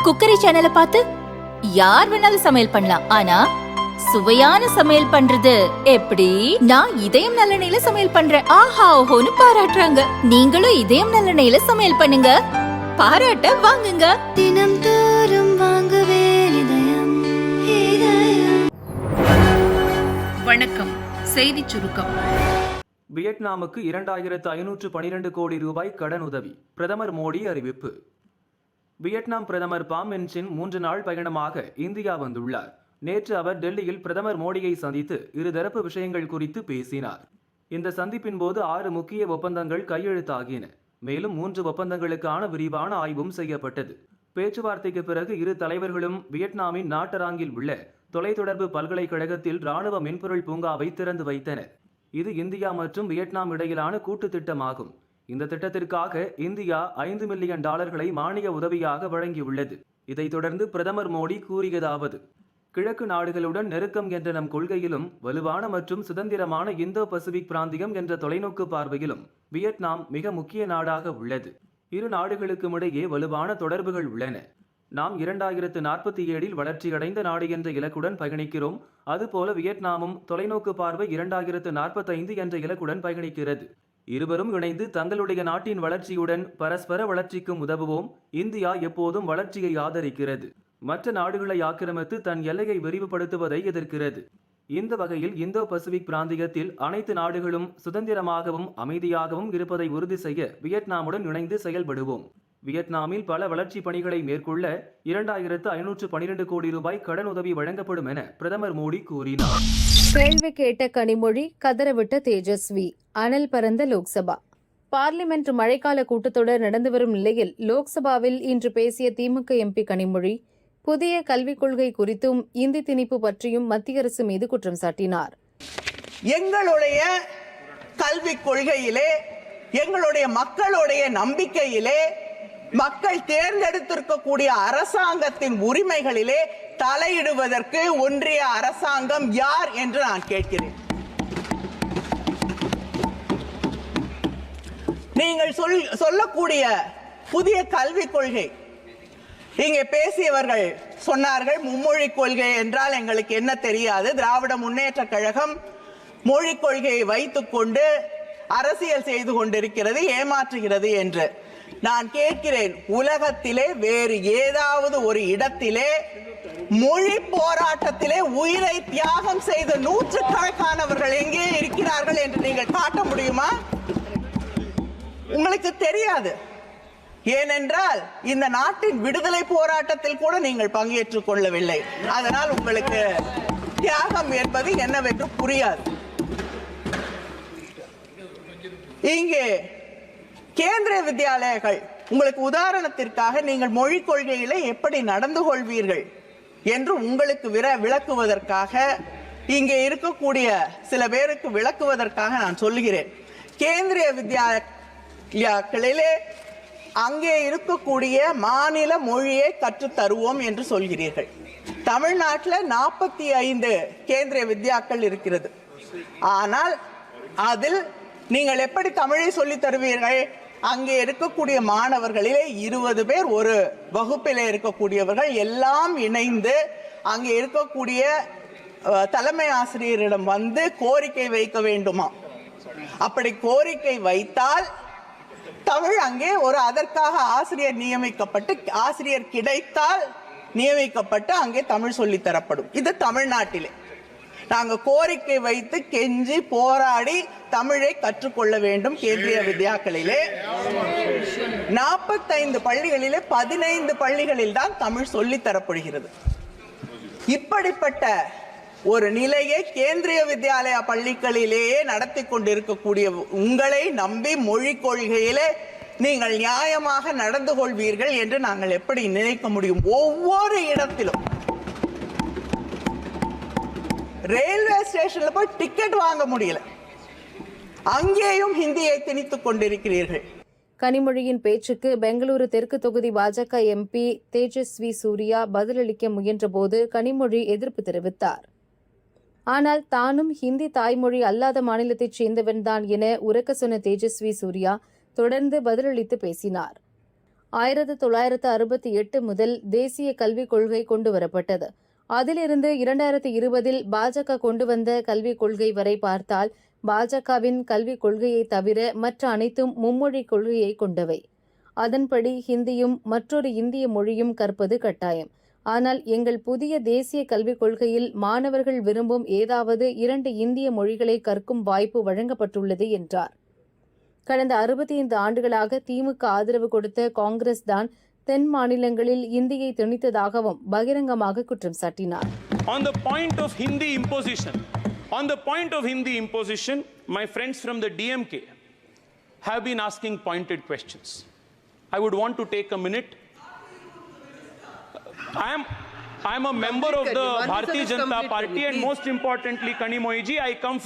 Cookery சேனலை பார்த்து யார் வேணாலும் சமையல் பண்ணலாம். ஆனா சுவையான சமையல் பண்றது எப்படி? நான் இதயம் நல்லெண்ணெயில சமையல் பண்றேன். ஆஹா ஓஹோன்னு பாராட்டுறாங்க. நீங்களும் இதயம் நல்லெண்ணெயில சமையல் பண்ணுங்க, பாராட்ட வாங்குங்க. தினம் தோறும் வாங்குவே இதயம். வணக்கம். செய்தி சுருக்கம். வியட்நாமுக்கு 2512 கோடி ரூபாய் கடன் உதவி, பிரதமர் மோடி அறிவிப்பு. வியட்நாம் பிரதமர் பாம் மின் சின் 3 நாள் பயணமாக இந்தியா வந்துள்ளார். நேற்று அவர் டெல்லியில் பிரதமர் மோடியை சந்தித்து இருதரப்பு விஷயங்கள் குறித்து பேசினார். இந்த சந்திப்பின் போது 6 முக்கிய ஒப்பந்தங்கள் கையெழுத்தாகின. மேலும் 3 ஒப்பந்தங்களுக்கான விரிவான ஆய்வும் செய்யப்பட்டது. பேச்சுவார்த்தைக்கு பிறகு இரு தலைவர்களும் வியட்நாமின் நாட்டராங்கில் உள்ள தொலைத்தொடர்பு பல்கலைக்கழகத்தில் ராணுவ மென்பொருள் பூங்காவை திறந்து வைத்தனர். இது இந்தியா மற்றும் வியட்நாம் இடையிலான கூட்டு திட்டமாகும். இந்த திட்டத்திற்காக இந்தியா $5 மில்லியன் மானிய உதவியாக வழங்கியுள்ளது. இதைத் தொடர்ந்து பிரதமர் மோடி கூறியதாவது: கிழக்கு நாடுகளுடன் நெருக்கம் என்ற நம் கொள்கையிலும் வலுவான மற்றும் சுதந்திரமான இந்தோ பசிபிக் பிராந்தியம் என்ற தொலைநோக்கு பார்வையிலும் வியட்நாம் மிக முக்கிய நாடாக உள்ளது. இரு நாடுகளுக்கும் இடையே வலுவான தொடர்புகள் உள்ளன. நாம் 2047 வளர்ச்சியடைந்த நாடு என்ற இலக்குடன் பயணிக்கிறோம். அதுபோல வியட்நாமும் தொலைநோக்கு பார்வை 2045 என்ற இலக்குடன் பயணிக்கிறது. இருவரும் இணைந்து தங்களுடைய நாட்டின் வளர்ச்சியுடன் பரஸ்பர வளர்ச்சிக்கும் உதவுவோம். இந்தியா எப்போதும் வளர்ச்சியை ஆதரிக்கிறது. மற்ற நாடுகளை ஆக்கிரமித்து தன் எல்லையை விரிவுபடுத்துவதை எதிர்க்கிறது. இந்த வகையில் இந்தோ பசிபிக் பிராந்தியத்தில் அனைத்து நாடுகளும் சுதந்திரமாகவும் அமைதியாகவும் இருப்பதை உறுதி செய்ய வியட்நாமுடன் இணைந்து செயல்படுவோம். வியட்நாமில் பல வளர்ச்சி பணிகளை மேற்கொள்ள 2512 கோடி ரூபாய் கடன் உதவி வழங்கப்படும் என பிரதமர் மோடி கூறினார். கேள்வி கேட்ட கனிமொழி, கதறவிட்ட தேஜஸ்வி, அனல் பறந்த லோக்சபா. பார்லிமெண்ட் மழைக்கால கூட்டத்தொடர் நடந்து வரும் நிலையில் லோக்சபாவில் இன்று பேசிய திமுக எம்பி கனிமொழி, புதிய கல்விக் கொள்கை குறித்தும் இந்தி திணிப்பு பற்றியும் மத்திய அரசு மீது குற்றம் சாட்டினார். எங்களுடைய கல்விக் கொள்கையிலே, எங்களுடைய மக்களுடைய நம்பிக்கையிலே, மக்கள் தேர்ந்தெடுத்திருக்கக்கூடிய அரசாங்கத்தின் உரிமைகளிலே தலையிடுவதற்கு ஒன்றிய அரசாங்கம் யார் என்று நான் கேட்கிறேன். நீங்கள் சொல்லக்கூடிய புதிய கல்விக் கொள்கை, இங்கே பேசியவர்கள் சொன்னார்கள் மும்மொழி கொள்கை என்றால் எங்களுக்கு என்ன தெரியாது, திராவிட முன்னேற்ற கழகம் மொழிக் கொள்கையை வைத்துக் கொண்டு அரசியல் செய்து கொண்டிருக்கிறது, ஏமாற்றுகிறது என்று. நான் கேட்கிறேன், உலகத்திலே வேறு ஏதாவது ஒரு இடத்திலே மொழி போராட்டத்திலே உயிரை தியாகம் செய்த நூற்றுக்கணக்கானவர்கள் எங்கே இருக்கிறார்கள் என்று நீங்கள் காட்ட முடியுமா? உங்களுக்கு தெரியாது. ஏனென்றால் இந்த நாட்டின் விடுதலை போராட்டத்தில் கூட நீங்கள் பங்கேற்றுக் கொள்ளவில்லை. அதனால் உங்களுக்கு தியாகம் என்பது என்னவென்று புரியாது. இங்கே கேந்திரிய வித்யாலயங்கள், உங்களுக்கு உதாரணத்திற்காக நீங்கள் மொழிக் கொள்கையில எப்படி நடந்து கொள்வீர்கள் என்று உங்களுக்கு விளக்குவதற்காக, இங்கே இருக்கக்கூடிய சில பேருக்கு விளக்குவதற்காக நான் சொல்லுகிறேன். கேந்திரிய வித்யாலயங்களிலே அங்கே இருக்கக்கூடிய மாநில மொழியை கற்றுத் தருவோம் என்று சொல்கிறீர்கள். தமிழ்நாட்டில் 45 கேந்திரிய வித்யாக்கள் இருக்கிறது. ஆனால் அதில் நீங்கள் எப்படி தமிழை சொல்லித் தருவீர்கள்? அங்கே இருக்கக்கூடிய மாணவர்களிலே 20 பேர் ஒரு வகுப்பிலே இருக்கக்கூடியவர்கள் எல்லாம் இணைந்து அங்கே இருக்கக்கூடிய தலைமை ஆசிரியரிடம் வந்து கோரிக்கை வைக்க வேண்டுமா? அப்படி கோரிக்கை வைத்தால் தமிழ் அங்கே அதற்காக ஆசிரியர் நியமிக்கப்பட்டு, ஆசிரியர் கிடைத்தால் நியமிக்கப்பட்டு அங்கே தமிழ் சொல்லி தரப்படும். இது தமிழ்நாட்டிலே நாங்க கோரிக்கை வைத்து கெஞ்சி போராடி தமிழை கற்றுக்கொள்ள வேண்டும். கேந்திரிய வித்யாக்களிலே 45 பள்ளிகளிலே 15 பள்ளிகளில் தான் தமிழ் சொல்லி தரப்படுகிறது. இப்படிப்பட்ட ஒரு நிலையை கேந்திரிய வித்யாலயா பள்ளிகளிலேயே நடத்தி கொண்டிருக்கக்கூடிய உங்களை நம்பி மொழி கொள்கையிலே நீங்கள் நியாயமாக நடந்து கொள்வீர்கள் என்று நாங்கள் எப்படி நினைக்க முடியும்? ஒவ்வொரு இடத்திலும் ரயில்வே ஸ்டேஷன்ல போய் டிக்கெட் வாங்க முடியல, அங்கேயும் ஹிந்தியை திணித்துக் கொண்டிருக்கிறீர்கள். கனிமொழியின் பேச்சுக்கு பெங்களூரு தெற்கு தொகுதி பாஜக எம்பி தேஜஸ்வி சூர்யா பதிலளிக்க முயன்றபோது கனிமொழி எதிர்ப்பு தெரிவித்தார். ஆனால் தானும் ஹிந்தி தாய்மொழி அல்லாத மாநிலத்தைச் சேர்ந்தவன்தான் என உரக்க சொன்ன தேஜஸ்வி சூர்யா தொடர்ந்து பதிலளித்து பேசினார். 1968 முதல் தேசிய கல்விக் கொள்கை கொண்டுவரப்பட்டது. அதிலிருந்து 2020 பாஜக கொண்டு வந்த கல்விக் கொள்கை வரை பார்த்தால் பாஜகவின் கல்விக் கொள்கையை தவிர மற்ற அனைத்தும் மும்மொழி கொள்கையை கொண்டவை. அதன்படி ஹிந்தியும் மற்றொரு இந்திய மொழியும் கற்பது கட்டாயம். ஆனால் எங்கள் புதிய தேசிய கல்விக் கொள்கையில் மாணவர்கள் விரும்பும் ஏதாவது 2 இந்திய மொழிகளை கற்கும் வாய்ப்பு வழங்கப்பட்டுள்ளது என்றார். கடந்த 65 ஆண்டுகளாக திமுக ஆதரவு கொடுத்த காங்கிரஸ் தான் தென் மாநிலங்களில் இந்தியை திணித்ததாகவும் பகிரங்கமாக குற்றம் சாட்டினார். On the point of Hindi imposition, my friends from the DMK have been asking pointed questions. I would want to take a minute. I am a member of the Bharatiya Janata Party, and most importantly, Kanimoyiji, I come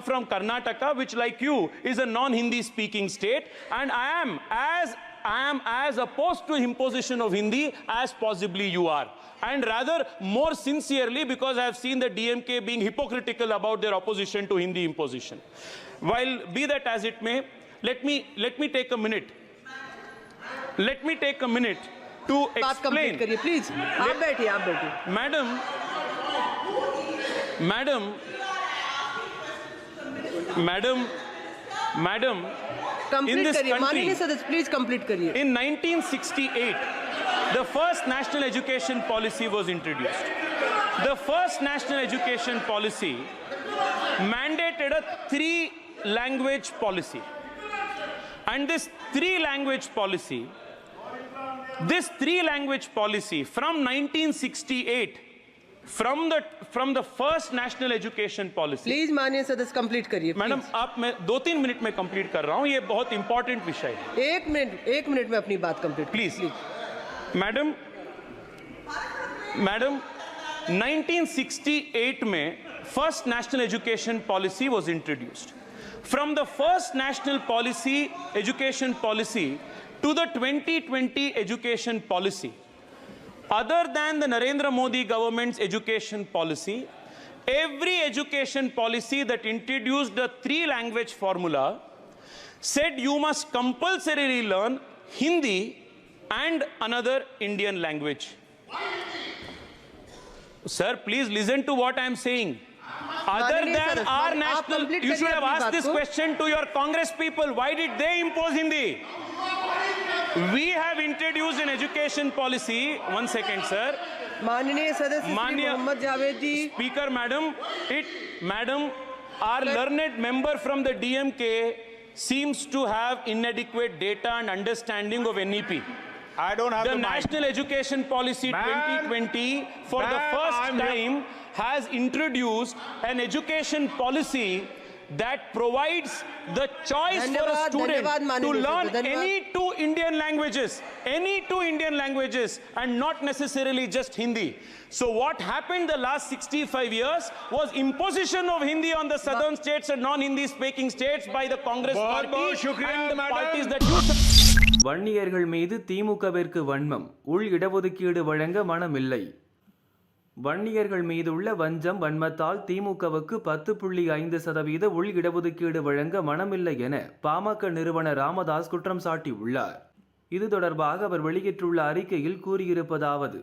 from Karnataka, which, like you, is a non-Hindi speaking state, and I am as opposed to imposition of Hindi as possibly you are, and rather more sincerely, because I have seen the DMK being hypocritical about their opposition to Hindi imposition. While be that as it may, let me take a minute. Let me take a minute to explain. Please आप बैठिए Madam, in this country, माननीय सदस्य please complete करिए. in 1968, the first national education policy was introduced. The first national education policy mandated a 3-language policy. And this 3-language policy from 1968, from the first national education policy. Please माननीय सदस्य complete करिए. Madam, मैं 2-3 minute में complete कर रहा हूं, ये बहुत इंपॉर्टेंट विषय है. एक मिनट में अपनी बात कंप्लीट प्लीज. मैडम 1968 में first national education policy was introduced. From the first national education policy to the 2020 education policy, other than the Narendra Modi government's education policy, every education policy that introduced the 3-language formula said you must compulsorily learn Hindi and another Indian language. Sir, please listen to what I am saying. Other than our national, you should have asked this question to your Congress people. Why did they impose Hindi? We have introduced an education policy. 1 second, sir. माननीय सदस्य मोहम्मद जावेद जी. Speaker, madam, our learned member from the DMK seems to have inadequate data and understanding of NEP. I don't have the National Education Policy 2020 for the first time has introduced an education policy that provides the choice for a student to learn any 2 Indian languages and not necessarily just Hindi. So what happened the last 65 years was imposition of Hindi on the southern states and non-Hindi speaking states by the Congress party and the parties that you. வன்னியர்கள் மீது திமுகவிற்கு வன்மம், உள் இடஒதுக்கீடு வழங்க மனமில்லை. வன்னியர்கள் மீதுள்ள வன்மத்தால் திமுகவுக்கு 10.5% உள் இடஒதுக்கீடு வழங்க மனமில்லை என பாமக நிறுவனர் ராமதாஸ் குற்றம் சாட்டியுள்ளார். இது தொடர்பாக அவர் வெளியிட்டுள்ள அறிக்கையில் கூறியிருப்பதாவது: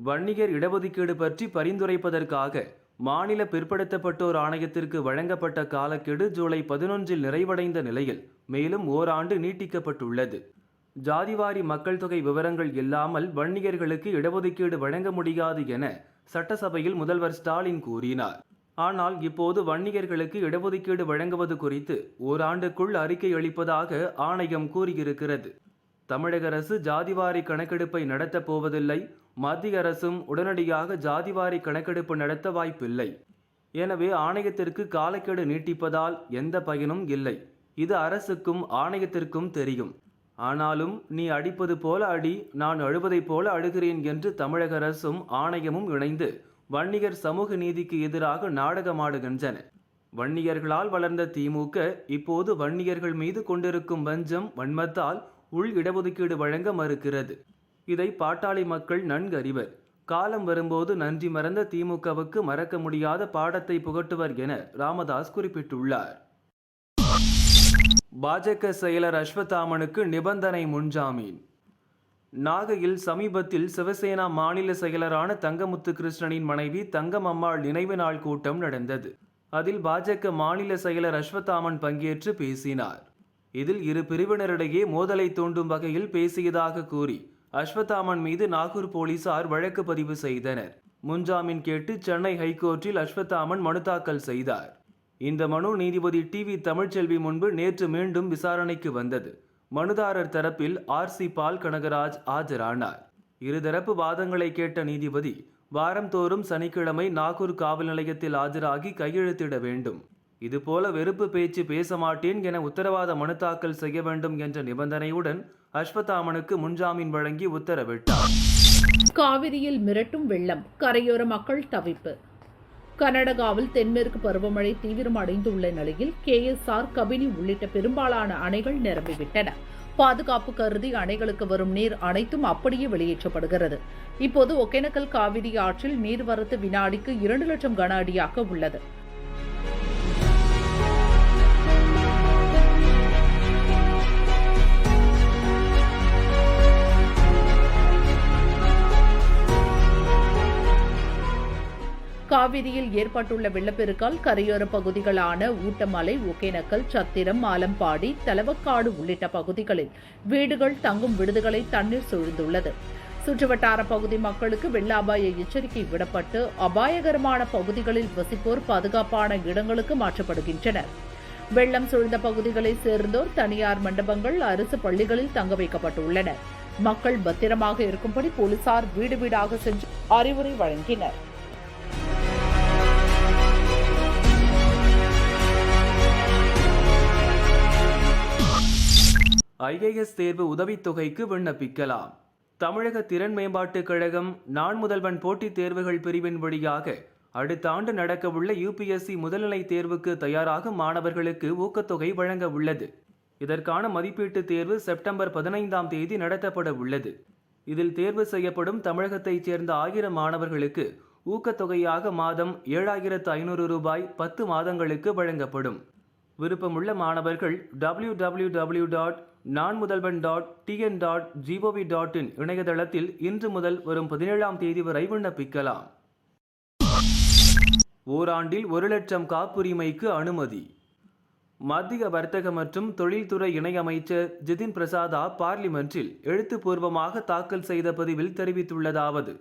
வன்னியர் இடஒதுக்கீடு பற்றி பரிந்துரைப்பதற்காக மாநில பிற்படுத்தப்பட்டோர் ஆணையத்திற்கு வழங்கப்பட்ட காலக்கெடு ஜூலை 11 நிறைவடைந்த நிலையில் மேலும் ஓராண்டு நீட்டிக்கப்பட்டுள்ளது. ஜாதிவாரி மக்கள் தொகை விவரங்கள் இல்லாமல் வன்னியர்களுக்கு இடஒதுக்கீடு வழங்க முடியாது என சட்டசபையில் முதல்வர் ஸ்டாலின் கூறினார். ஆனால் இப்போது வன்னியர்களுக்கு இடஒதுக்கீடு வழங்குவது குறித்து ஓராண்டுக்குள் அறிக்கை அளிப்பதாக ஆணையம் கூறியிருக்கிறது. தமிழக அரசு ஜாதிவாரி கணக்கெடுப்பை நடத்தப் போவதில்லை. மத்திய அரசும் உடனடியாக ஜாதிவாரி கணக்கெடுப்பு நடத்த வாய்ப்பில்லை. எனவே ஆணையத்திற்கு காலக்கெடு நீட்டிப்பதால் எந்த பயனும் இல்லை. இது அரசுக்கும் ஆணையத்திற்கும் தெரியும். ஆனாலும் நீ அடிப்பது போல அடி, நான் அழுவதைப் போல அழுகிறேன் என்று தமிழக அரசும் ஆணையமும் இணைந்து வன்னியர் சமூக நீதிக்கு எதிராக நாடகமாடுகின்றன. வன்னியர்களால் வளர்ந்த திமுக இப்போது வன்னியர்கள் மீது கொண்டிருக்கும் வன்மத்தால் உள் இடஒதுக்கீடு வழங்க மறுக்கிறது. இதை பாட்டாளி மக்கள் நன்கு அறிவர். காலம் வரும்போது நன்றி மறந்த திமுகவுக்கு மறக்க முடியாத பாடத்தை புகட்டுவர் என ராமதாஸ் குறிப்பிட்டுள்ளார். பாஜக செயலர் அஸ்வத்தாமனுக்கு நிபந்தனை முன்ஜாமீன். நாகையில் சமீபத்தில் சிவசேனா மாநில செயலரான தங்கமுத்து கிருஷ்ணனின் மனைவி தங்கமம்மாள் நினைவு நாள் கூட்டம் நடந்தது. அதில் பாஜக மாநில செயலர் அஸ்வத்தாமன் பங்கேற்று பேசினார். இதில் இரு பிரிவினரிடையே மோதலை தூண்டும் வகையில் பேசியதாக கூறி அஸ்வத்தாமன் மீது நாகூர் போலீசார் வழக்கு பதிவு செய்தனர். முன்ஜாமீன் கேட்டு சென்னை ஹைகோர்ட்டில் அஸ்வத்தாமன் மனு தாக்கல் செய்தார். இந்த மனு நீதிபதி TV தமிழ்ச்செல்வி முன்பு நேற்று மீண்டும் விசாரணைக்கு வந்தது. மனுதாரர் தரப்பில் RC பால் கனகராஜ் ஆஜரானார். இருதரப்பு வாதங்களை கேட்ட நீதிபதி வாரந்தோறும் சனிக்கிழமை நாகூர் காவல் நிலையத்தில் ஆஜராகி கையெழுத்திட வேண்டும், இதுபோல வெறுப்பு பேச்சு பேச மாட்டேன் என உத்தரவாத மனு தாக்கல் செய்ய வேண்டும் என்ற நிபந்தனையுடன் அஸ்வத்தாமனுக்கு முன்ஜாமீன் வழங்கி உத்தரவிட்டார். காவிரியில் மிரட்டும் வெள்ளம், கரையோர மக்கள் தவிப்பு. கர்நாடகாவில் தென்மேற்கு பருவமழை தீவிரமடைந்துள்ள நிலையில் KSR, கபினி உள்ளிட்ட பெரும்பாலான அணைகள் நிரம்பிவிட்டன. பாதுகாப்பு கருதி அணைகளுக்கு வரும் நீர் அனைத்தும் அப்படியே வெளியேற்றப்படுகிறது. இப்போது ஒகேனக்கல் காவிரி ஆற்றில் நீர்வரத்து வினாடிக்கு 2 லட்சம் கன அடியாக உள்ளது. காவிரியில் ஏற்பட்டுள்ள வெள்ளப்பெருக்கால் கரையோர பகுதிகளான ஊட்டமலை, ஒகேனக்கல், சத்திரம், ஆலம்பாடி, தலவக்காடு உள்ளிட்ட பகுதிகளில் வீடுகள், தங்கும் விடுதிகளை தண்ணீர் சூழ்ந்துள்ளது. சுற்றுவட்டார பகுதி மக்களுக்கு வெள்ள அபாய எச்சரிக்கை விடப்பட்டு அபாயகரமான பகுதிகளில் வசிப்போர் பாதுகாப்பான இடங்களுக்கு மாற்றப்படுகின்றனர். வெள்ளம் சூழ்ந்த பகுதிகளை சேர்ந்தோர் தனியார் மண்டபங்கள், அரசு பள்ளிகளில் தங்க வைக்கப்பட்டுள்ளனர். மக்கள் பத்திரமாக இருக்கும்படி போலீசார் வீடு வீடாக சென்று அறிவுரை வழங்கினர். IAS தேர்வு உதவித்தொகைக்கு விண்ணப்பிக்கலாம். தமிழக திறன் மேம்பாட்டுக் கழகம் நான் முதல்வன் போட்டித் தேர்வுகள் பிரிவின் வழியாக அடுத்த ஆண்டு நடக்கவுள்ள UPSC முதல்நிலை தேர்வுக்கு தயாராகும் மாணவர்களுக்கு ஊக்கத்தொகை வழங்க உள்ளது. இதற்கான மதிப்பீட்டு தேர்வு செப்டம்பர் 15ஆம் தேதி நடத்தப்பட உள்ளது. இதில் தேர்வு செய்யப்படும் தமிழகத்தைச் சேர்ந்த 1000 மாணவர்களுக்கு ஊக்கத்தொகையாக மாதம் 7500 ரூபாய் 10 மாதங்களுக்கு வழங்கப்படும். விருப்பமுள்ள மாணவர்கள் www.nanmudalvan.tn.gov.in இணையதளத்தில் இன்று முதல் வரும் 17ஆம் தேதி வரை விண்ணப்பிக்கலாம். ஓராண்டில் 1 லட்சம் காப்புரிமைக்கு அனுமதி. மத்திய வர்த்தக மற்றும் தொழில்துறை இணையமைச்சர் ஜிதின் பிரசாதா பார்லிமென்ட்டில் எழுத்துப்பூர்வமாக தாக்கல் செய்த பதிவில் தெரிவித்துள்ளதாவது: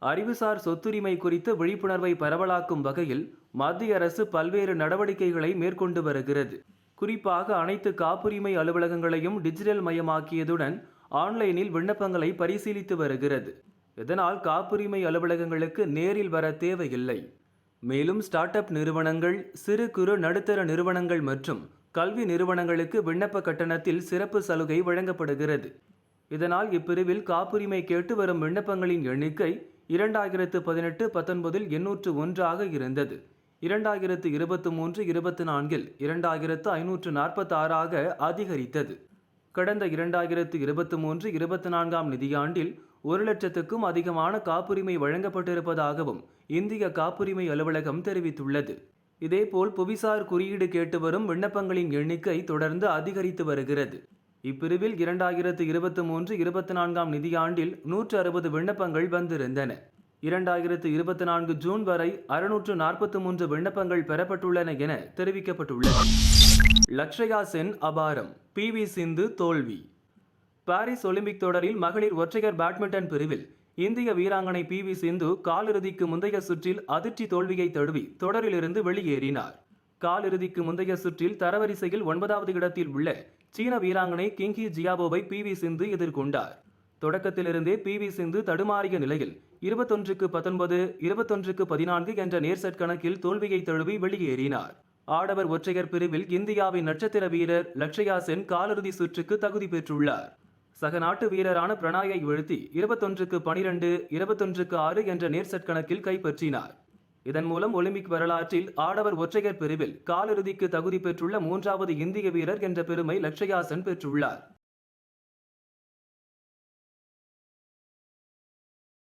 அறிவுசார் சொத்துரிமை குறித்த விழிப்புணர்வை பரவலாக்கும் வகையில் மத்திய அரசு பல்வேறு நடவடிக்கைகளை மேற்கொண்டு வருகிறது. குறிப்பாக அனைத்து காப்புரிமை அலுவலகங்களையும் டிஜிட்டல் மயமாக்கியதுடன் ஆன்லைனில் விண்ணப்பங்களை பரிசீலித்து வருகிறது. இதனால் காப்புரிமை அலுவலகங்களுக்கு நேரில் வர தேவையில்லை. மேலும் ஸ்டார்ட் அப் நிறுவனங்கள், சிறு குறு நடுத்தர நிறுவனங்கள் மற்றும் கல்வி நிறுவனங்களுக்கு விண்ணப்ப கட்டணத்தில் சிறப்பு சலுகை வழங்கப்படுகிறது. இதனால் இப்பிரிவில் காப்புரிமை கேட்டு வரும் விண்ணப்பங்களின் எண்ணிக்கை 2018-19 801 இருந்தது. 2023-24 2546 அதிகரித்தது. கடந்த 2023-24 நிதியாண்டில் 1 லட்சத்துக்கும் அதிகமான காப்புரிமை வழங்கப்பட்டிருப்பதாகவும் இந்திய காப்புரிமை அலுவலகம் தெரிவித்துள்ளது. இதேபோல் புவிசார் குறியீடு கேட்டு வரும் விண்ணப்பங்களின் எண்ணிக்கை தொடர்ந்து அதிகரித்து வருகிறது. இப்பிரிவில் 2023-24 நிதியாண்டில் 160 விண்ணப்பங்கள் வந்திருந்தன. 2024 ஜூன் வரை 643 விண்ணப்பங்கள் பெறப்பட்டுள்ளன என தெரிவிக்கப்பட்டுள்ளது. லக்ஷயா சென் அபாரம், PV சிந்து தோல்வி. பாரிஸ் ஒலிம்பிக் தொடரில் மகளிர் ஒற்றையர் பேட்மிண்டன் பிரிவில் இந்திய வீராங்கனை PV சிந்து காலிறுதிக்கு முந்தைய சுற்றில் அதிர்ச்சி தோல்வியை தழுவி தொடரிலிருந்து வெளியேறினார். காலிறுதிக்கு முந்தைய சுற்றில் தரவரிசையில் 9வது இடத்தில் உள்ள சீன வீராங்கனை கிங்கி ஜியாபோவை PV சிந்து எதிர்கொண்டார். தொடக்கத்திலிருந்தே PV சிந்து தடுமாறிய நிலையில் 21-19, 21-14 என்ற நேர்செட் கணக்கில் தோல்வியை தழுவி வெளியேறினார். ஆடவர் ஒற்றையர் பிரிவில் இந்தியாவின் நட்சத்திர வீரர் லக்ஷயா சென் காலிறுதி சுற்றுக்கு தகுதி பெற்றுள்ளார். சக நாட்டு வீரரான பிரணாயை வீழ்த்தி 21-12, 21-6 என்ற நேர்செட் கணக்கில் கைப்பற்றினார். இதன் மூலம் ஒலிம்பிக் வரலாற்றில் ஆடவர் ஒற்றையர் பிரிவில் காலிறுதிக்கு தகுதி பெற்றுள்ள 3வது இந்திய வீரர் என்ற பெருமை லக்ஷயா சென் பெற்றுள்ளார்.